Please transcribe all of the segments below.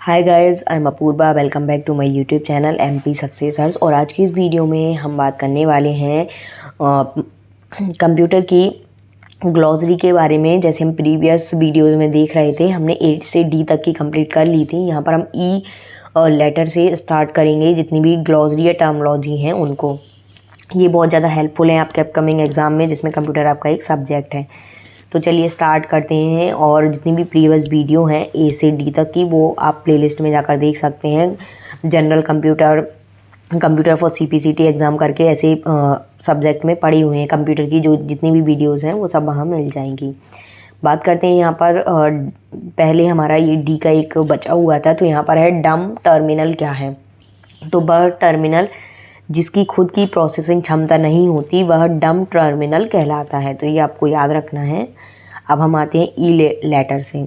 Hi guys, I am Apurva. Welcome back to my YouTube channel MP Successors. और आज की इस वीडियो में हम बात करने वाले हैं कंप्यूटर की ग्लॉसरी के बारे में। जैसे हम प्रीवियस वीडियोज़ में देख रहे थे, हमने ए से डी तक की कंप्लीट कर ली थी। यहाँ पर हम ई लेटर से स्टार्ट करेंगे जितनी भी ग्लॉसरी या टर्मोलॉजी हैं उनको। ये बहुत ज़्यादा हेल्पफुल है आपके अपकमिंग एग्ज़ाम में, जिसमें कंप्यूटर आपका एक सब्जेक्ट है। तो चलिए स्टार्ट करते हैं। और जितनी भी प्रीवियस वीडियो हैं ए से डी तक की, वो आप प्लेलिस्ट में जाकर देख सकते हैं। General computer for CPCT exam करके ऐसे सब्जेक्ट में पढ़ी हुई हैं कंप्यूटर की जो जितनी भी वीडियोज़ हैं वो सब वहाँ मिल जाएंगी। बात करते हैं यहाँ पर पहले हमारा ये डी का एक बचा हुआ था, तो यहाँ पर है डम टर्मिनल क्या है। तो वह टर्मिनल जिसकी खुद की प्रोसेसिंग क्षमता नहीं होती वह डम टर्मिनल कहलाता है। तो ये आपको याद रखना है। अब हम आते हैं ई लेटर से।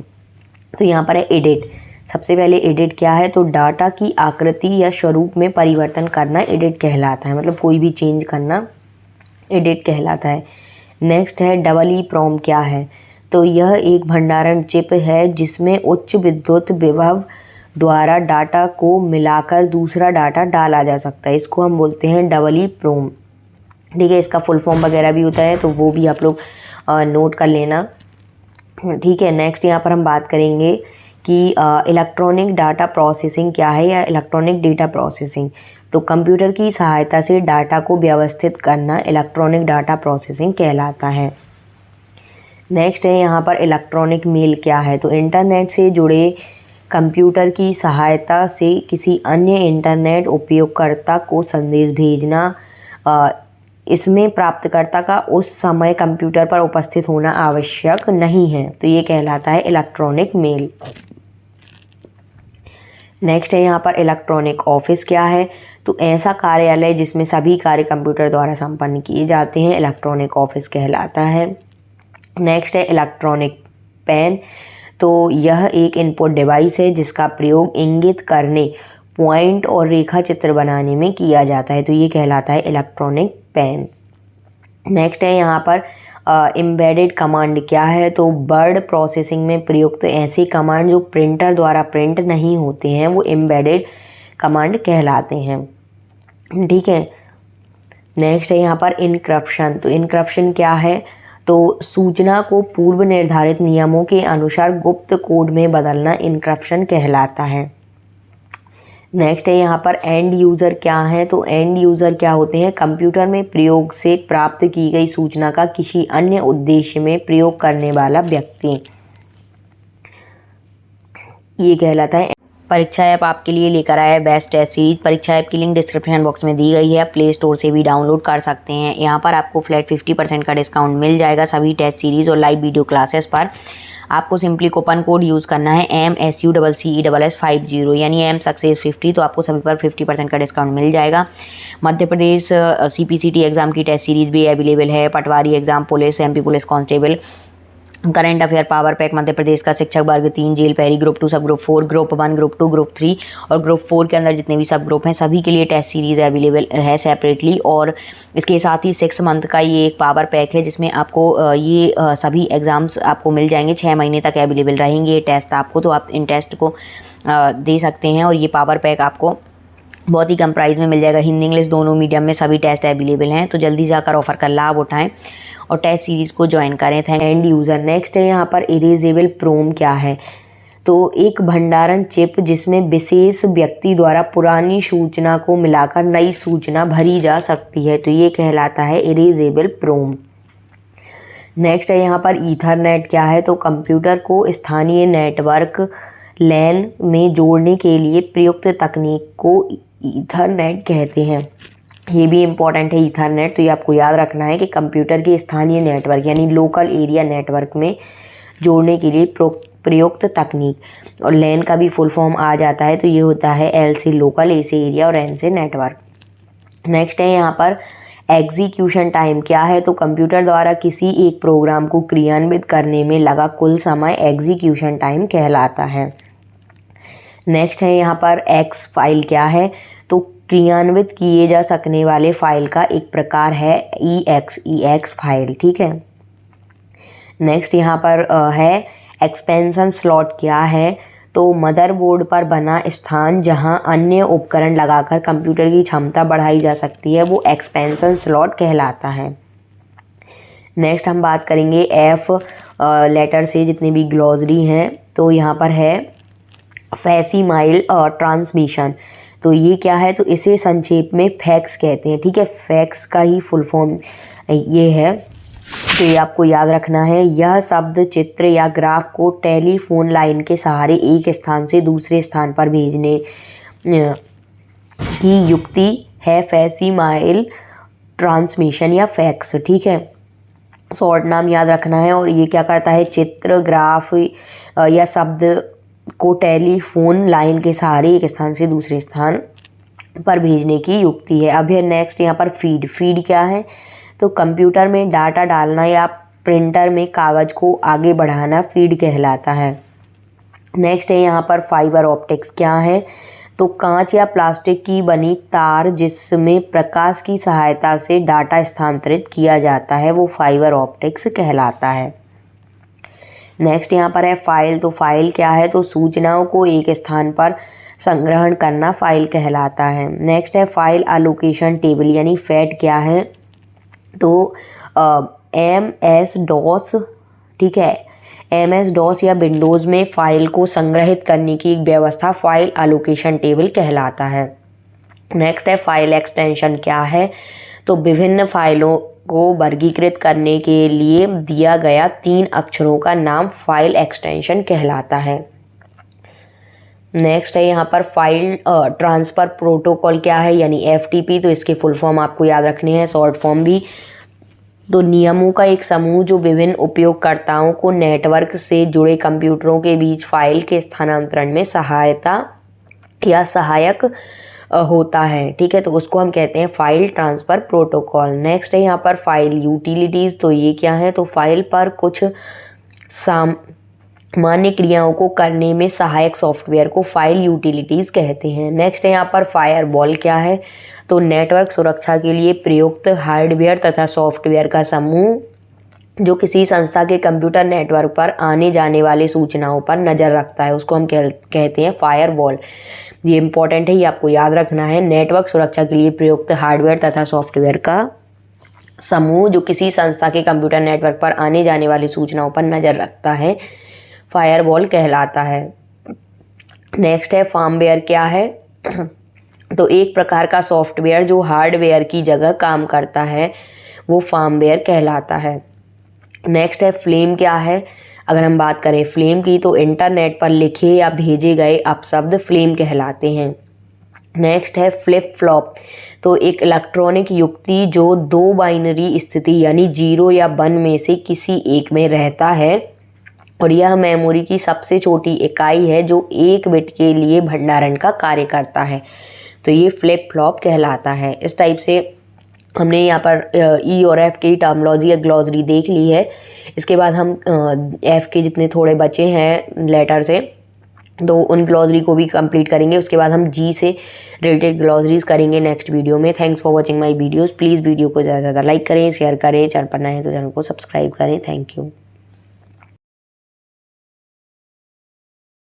तो यहाँ पर है एडिट। सबसे पहले एडिट क्या है, तो डाटा की आकृति या स्वरूप में परिवर्तन करना एडिट कहलाता है। मतलब कोई भी चेंज करना एडिट कहलाता है। नेक्स्ट है डबल ई प्रोम क्या है, तो यह एक भंडारण चिप है जिसमें उच्च विद्युत विभव द्वारा डाटा को मिलाकर दूसरा डाटा डाला जा सकता है। इसको हम बोलते हैं डबल ई प्रोम। ठीक है, इसका फुल फॉर्म वगैरह भी होता है, तो वो भी आप लोग नोट कर लेना। ठीक है, नेक्स्ट यहाँ पर हम बात करेंगे कि इलेक्ट्रॉनिक डाटा प्रोसेसिंग क्या है या इलेक्ट्रॉनिक डेटा प्रोसेसिंग। तो कंप्यूटर की सहायता से डाटा को व्यवस्थित करना इलेक्ट्रॉनिक डाटा प्रोसेसिंग कहलाता है। नेक्स्ट है यहाँ पर इलेक्ट्रॉनिक मेल क्या है, तो इंटरनेट से जुड़े कंप्यूटर की सहायता से किसी अन्य इंटरनेट उपयोगकर्ता को संदेश भेजना। इसमें प्राप्तकर्ता का उस समय कंप्यूटर पर उपस्थित होना आवश्यक नहीं है, तो ये कहलाता है इलेक्ट्रॉनिक मेल। नेक्स्ट है यहाँ पर इलेक्ट्रॉनिक ऑफिस क्या है, तो ऐसा कार्यालय जिसमें सभी कार्य कंप्यूटर द्वारा संपन्न किए जाते हैं, इलेक्ट्रॉनिक ऑफिस कहलाता है। नेक्स्ट है इलेक्ट्रॉनिक पेन। तो यह एक इनपुट डिवाइस है जिसका प्रयोग इंगित करने, पॉइंट और रेखा चित्र बनाने में किया जाता है, तो ये कहलाता है इलेक्ट्रॉनिक पेन। नेक्स्ट है यहाँ पर एम्बेडेड कमांड क्या है, तो वर्ड प्रोसेसिंग में प्रयुक्त ऐसे कमांड जो प्रिंटर द्वारा प्रिंट नहीं होते हैं वो एम्बेडेड कमांड कहलाते हैं। ठीक है, नेक्स्ट है यहाँ पर इनक्रप्शन। तो इनक्रप्शन क्या है, तो सूचना को पूर्व निर्धारित नियमों के अनुसार गुप्त कोड में बदलना इनक्रप्शन कहलाता है। नेक्स्ट है यहाँ पर एंड यूज़र क्या है, तो एंड यूज़र क्या होते हैं, कंप्यूटर में प्रयोग से प्राप्त की गई सूचना का किसी अन्य उद्देश्य में प्रयोग करने वाला व्यक्ति, ये कहलाता है। परीक्षा ऐप आपके लिए लेकर आया है बेस्ट टेस्ट सीरीज। परीक्षा ऐप की लिंक डिस्क्रिप्शन बॉक्स में दी गई है, आप प्ले स्टोर से भी डाउनलोड कर सकते हैं। यहाँ पर आपको फ्लैट 50% का डिस्काउंट मिल जाएगा सभी टेस्ट सीरीज़ और लाइव वीडियो क्लासेस पर। आपको सिंपली कूपन कोड यूज़ करना है MSUCCESS50, यानी M सक्सेस 50, तो आपको सभी पर 50% का डिस्काउंट मिल जाएगा। मध्य प्रदेश CPCT एग्ज़ाम की टेस्ट सीरीज़ भी अवेलेबल है। पटवारी exam, police, MP police constable, current affair power pack, Madhya Pradesh का शिक्षक वर्ग 3, जेल पैरी, ग्रुप 2 सब ग्रुप 4, ग्रुप 1, ग्रुप 2, ग्रुप 3 और ग्रुप 4 के अंदर जितने भी सब ग्रुप हैं सभी के लिए टेस्ट सीरीज़ अवेलेबल है सेपरेटली। और इसके साथ ही 6 मंथ का ये एक पावर पैक है जिसमें आपको ये सभी एग्ज़ाम्स आपको मिल जाएंगे। 6 महीने तक अवेलेबल रहेंगे ये टेस्ट आपको, तो आप इन टेस्ट को दे सकते हैं। और ये पावर पैक आपको बहुत ही कम प्राइस में मिल जाएगा। हिंदी इंग्लिश दोनों मीडियम में सभी टेस्ट अवेलेबल हैं, तो जल्दी जाकर ऑफर का लाभ उठाएं और टेस्ट सीरीज़ को ज्वाइन करें। Thank end user. नेक्स्ट है यहाँ पर इरेजेबल प्रोम क्या है, तो एक भंडारण चिप जिसमें विशेष व्यक्ति द्वारा पुरानी सूचना को मिलाकर नई सूचना भरी जा सकती है, तो ये कहलाता है इरेजेबल प्रोम। नेक्स्ट है यहाँ पर ईथरनेट क्या है, तो कंप्यूटर को स्थानीय नेटवर्क लैन में जोड़ने के लिए प्रयुक्त तकनीक को ईथरनेट कहते हैं। ये भी इम्पॉर्टेंट है ईथरनेट, तो ये आपको याद रखना है कि कंप्यूटर के स्थानीय नेटवर्क यानी लोकल एरिया नेटवर्क में जोड़ने के लिए प्रयुक्त तकनीक, और लैन का भी फुल फॉर्म आ जाता है, तो ये होता है L से लोकल, A से एरिया और N से नेटवर्क। नेक्स्ट है यहाँ पर एग्जीक्यूशन टाइम क्या है, तो कंप्यूटर द्वारा किसी एक प्रोग्राम को क्रियान्वित करने में लगा कुल समय एग्जीक्यूशन टाइम कहलाता है। नेक्स्ट है यहाँ पर एक्स फाइल क्या है, तो क्रियान्वित किए जा सकने वाले फाइल का एक प्रकार है EX फाइल। ठीक है, नेक्स्ट यहाँ पर है एक्सपेंशन स्लॉट क्या है, तो मदरबोर्ड पर बना स्थान जहां अन्य उपकरण लगाकर कंप्यूटर की क्षमता बढ़ाई जा सकती है वो एक्सपेंशन स्लॉट कहलाता है। नेक्स्ट हम बात करेंगे एफ लेटर से जितने भी ग्लॉसरी हैं। तो यहाँ पर है फैसिमाइल ट्रांसमिशन। तो ये क्या है, तो इसे संक्षेप में फैक्स कहते हैं। ठीक है, फैक्स का ही फुल फॉर्म ये है, तो ये आपको याद रखना है। यह शब्द, चित्र या ग्राफ को टेलीफोन लाइन के सहारे एक स्थान से दूसरे स्थान पर भेजने की युक्ति है फैसिमाइल ट्रांसमिशन या फैक्स। ठीक है, शॉर्ट नाम याद रखना है। और ये क्या करता है, चित्र, ग्राफ या शब्द को टेलीफोन लाइन के सहारे एक स्थान से दूसरे स्थान पर भेजने की युक्ति है। अब है नेक्स्ट यहाँ पर फीड। फीड क्या है, तो कंप्यूटर में डाटा डालना या प्रिंटर में कागज़ को आगे बढ़ाना फीड कहलाता है। नेक्स्ट है यहाँ पर फाइबर ऑप्टिक्स। क्या है, तो कांच या प्लास्टिक की बनी तार जिसमें प्रकाश की सहायता से डाटा स्थानांतरित किया जाता है वो फाइबर ऑप्टिक्स कहलाता है। नेक्स्ट यहाँ पर है फाइल। तो फाइल क्या है, तो सूचनाओं को एक स्थान पर संग्रहण करना फाइल कहलाता है। नेक्स्ट है फाइल एलोकेशन टेबल यानी फैट। क्या है, तो MS-DOS। ठीक है, MS-DOS या विंडोज़ में फ़ाइल को संग्रहित करने की एक व्यवस्था फाइल एलोकेशन टेबल कहलाता है। नेक्स्ट है फाइल एक्सटेंशन। क्या है, तो विभिन्न फाइलों को वर्गीकृत करने के लिए दिया गया 3 अक्षरों का नाम फाइल एक्सटेंशन कहलाता है। नेक्स्ट है यहाँ पर फाइल ट्रांसफ़र प्रोटोकॉल। क्या है, यानी FTP। तो इसके फुल फॉर्म आपको याद रखने हैं, शॉर्ट फॉर्म भी। तो नियमों का एक समूह जो विभिन्न उपयोगकर्ताओं को नेटवर्क से जुड़े कंप्यूटरों के बीच फाइल के स्थानांतरण में सहायता या सहायक होता है। ठीक है, तो उसको हम कहते हैं फाइल ट्रांसफ़र प्रोटोकॉल। नेक्स्ट है यहाँ पर फाइल यूटिलिटीज़। तो ये क्या है, तो फाइल पर कुछ सामान्य क्रियाओं को करने में सहायक सॉफ्टवेयर को फाइल यूटिलिटीज़ कहते हैं। नेक्स्ट है यहाँ पर फायरवॉल। क्या है, तो नेटवर्क सुरक्षा के लिए प्रयुक्त हार्डवेयर तथा सॉफ्टवेयर का समूह जो किसी संस्था के कंप्यूटर नेटवर्क पर आने जाने वाले सूचनाओं पर नज़र रखता है उसको हम कहते हैं फायरवॉल। ये इंपॉर्टेंट है, ये आपको याद रखना है। नेटवर्क सुरक्षा के लिए प्रयुक्त हार्डवेयर तथा सॉफ्टवेयर का समूह जो किसी संस्था के कंप्यूटर नेटवर्क पर आने जाने वाली सूचनाओं पर नज़र रखता है फायरवॉल कहलाता है। नेक्स्ट है फर्मवेयर। क्या है, तो एक प्रकार का सॉफ्टवेयर जो हार्डवेयर की जगह काम करता है वो फर्मवेयर कहलाता है। नेक्स्ट है फ्लेम। क्या है, अगर हम बात करें फ्लेम की, तो इंटरनेट पर लिखे या भेजे गए अपशब्द फ्लेम कहलाते हैं। नेक्स्ट है फ्लिप फ्लॉप। तो एक इलेक्ट्रॉनिक युक्ति जो 2 बाइनरी स्थिति यानी 0 या 1 में से किसी एक में रहता है और यह मेमोरी की सबसे छोटी इकाई है जो 1 बिट के लिए भंडारण का कार्य करता है। तो ये फ्लिप फ्लॉप कहलाता है। इस टाइप से हमने यहाँ पर ई और एफ की टर्मोलॉजी या ग्लॉसरी देख ली है। इसके बाद हम एफ के जितने थोड़े बचे हैं लेटर से, तो उन ग्लॉसरी को भी कंप्लीट करेंगे। उसके बाद हम जी से रिलेटेड ग्लॉसरीज करेंगे नेक्स्ट वीडियो में। Thanks for watching my videos. Please video को ज़्यादा से ज़्यादा लाइक करें, शेयर करें, चैनल पर नए हैं तो चैनल को सब्सक्राइब करें। Thank you.